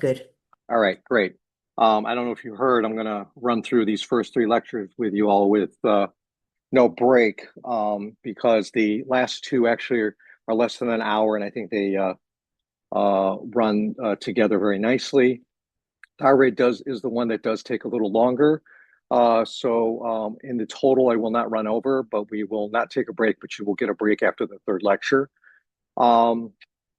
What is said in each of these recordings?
Good. All right, great. I don't know if you heard, I'm going to run through these first three lectures with you all with no break because the last two actually are less than an hour, and I think they run together very nicely. Thyroid is the one that does take a little longer. So in the total, I will not run over, but we will not take a break, but you will get a break after the third lecture.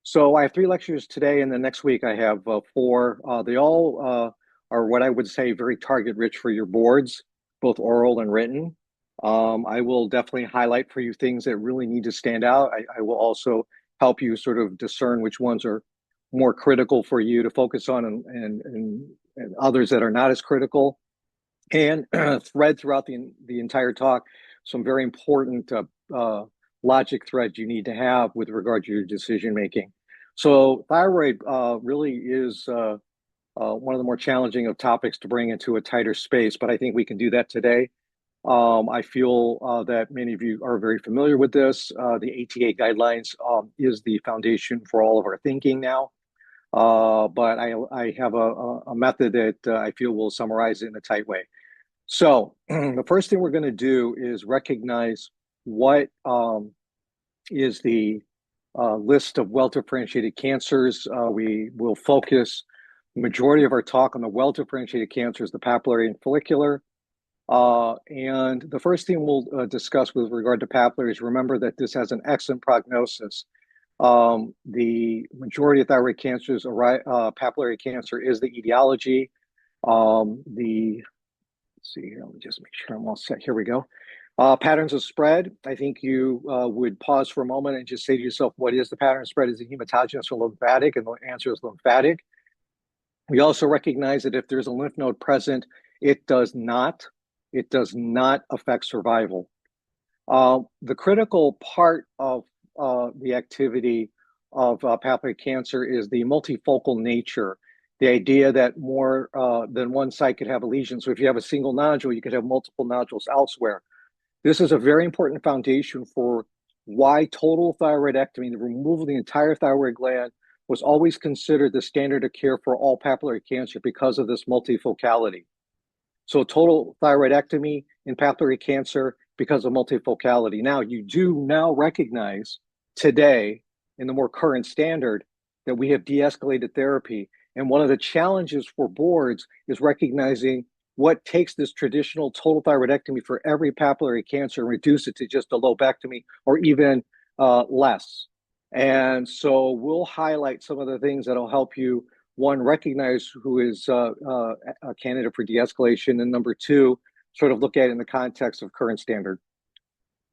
So I have three lectures today, and the next week I have four. They all are what I would say very target rich for your boards, both oral and written. I will definitely highlight for you things that really need to stand out. I will also help you sort of discern which ones are more critical for you to focus on and others that are not as critical. And thread throughout the entire talk, some very important logic threads you need to have with regard to your decision making. So thyroid really is one of the more challenging of topics to bring into a tighter space, but I think we can do that today. I feel that many of you are very familiar with this. The ATA guidelines is the foundation for all of our thinking now. But I have a method that I feel will summarize it in a tight way. So the first thing we're going to do is recognize what is the list of well-differentiated cancers. We will focus the majority of our talk on the well-differentiated cancers, the papillary and follicular. And the first thing we'll discuss with regard to papillary is remember that this has an excellent prognosis. The majority of thyroid cancers, papillary cancer is the etiology. Let's see here, let me just make sure I'm all set. Here we go. Patterns of spread. I think you would pause for a moment and just say to yourself, what is the pattern of spread? Is it hematogenous or lymphatic? And the answer is lymphatic. We also recognize that if there's a lymph node present, it does not affect survival. The critical part of the activity of papillary cancer is the multifocal nature. The idea that more than one site could have a lesion. So if you have a single nodule, you could have multiple nodules elsewhere. This is a very important foundation for why total thyroidectomy, the removal of the entire thyroid gland, was always considered the standard of care for all papillary cancer because of this multifocality. So total thyroidectomy in papillary cancer because of multifocality. Now, you do now recognize today in the more current standard that we have de-escalated therapy. And one of the challenges for boards is recognizing what takes this traditional total thyroidectomy for every papillary cancer and reduce it to just a lobectomy or even less. And so we'll highlight some of the things that'll help you, one, recognize who is a candidate for de-escalation, and number two, sort of look at it in the context of current standard.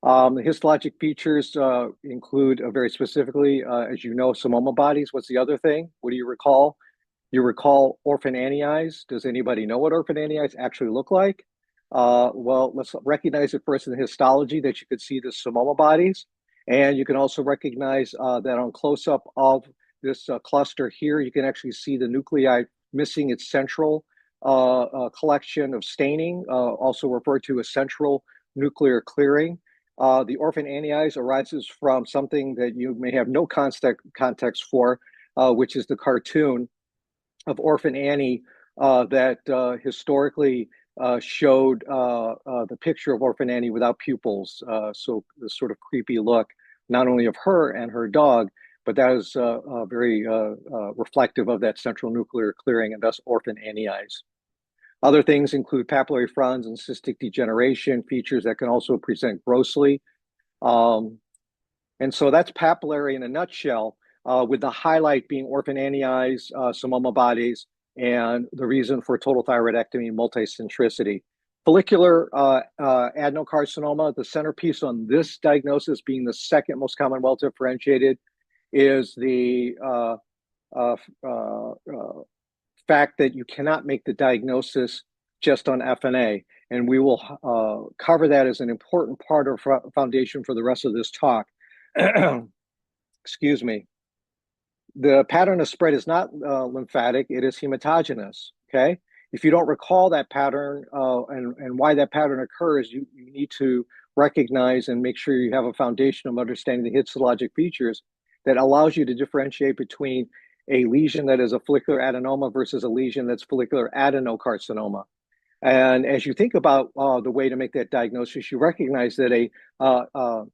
The histologic features include very specifically, as you know, psammoma bodies. What's the other thing? What do you recall? You recall orphan eyes. Does anybody know what orphan eyes actually look like? Well, let's recognize it first in the histology that you could see the psammoma bodies. And you can also recognize that on close-up of this cluster here, you can actually see the nuclei missing its central collection of staining, also referred to as central nuclear clearing. The orphan eyes arises from something that you may have no context for, which is the cartoon of Orphan Annie that historically showed the picture of Orphan Annie without pupils. So this sort of creepy look, not only of her and her dog, but that is very reflective of that central nuclear clearing and thus Orphan Annie eyes. Other things include papillary fronds and cystic degeneration, features that can also present grossly. And so that's papillary in a nutshell, with the highlight being orphan eyes, psammoma bodies, and the reason for total thyroidectomy, multicentricity. Follicular adenocarcinoma, the centerpiece on this diagnosis being the second most common well-differentiated, is the fact that you cannot make the diagnosis just on FNA. And we will cover that as an important part of foundation for the rest of this talk. Excuse me. The pattern of spread is not lymphatic, it is hematogenous, okay? If you don't recall that pattern and why that pattern occurs, you need to recognize and make sure you have a foundation of understanding the histologic features that allows you to differentiate between a lesion that is a follicular adenoma versus a lesion that's follicular adenocarcinoma. And as you think about the way to make that diagnosis, you recognize that an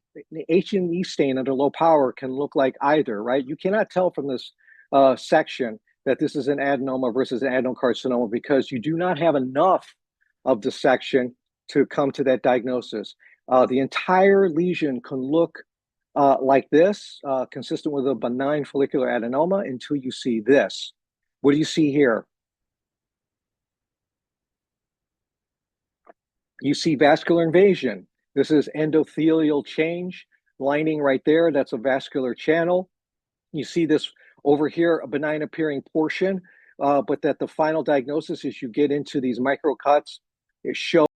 H&E stain under low power can look like either, right? You cannot tell from this section that this is an adenoma versus an adenocarcinoma because you do not have enough of the section to come to that diagnosis. The entire lesion can look like this, consistent with a benign follicular adenoma until you see this. What do you see here? You see vascular invasion. This is endothelial change, lining right there. That's a vascular channel. You see this over here, a benign appearing portion, but that the final diagnosis is you get into these microcuts. It shows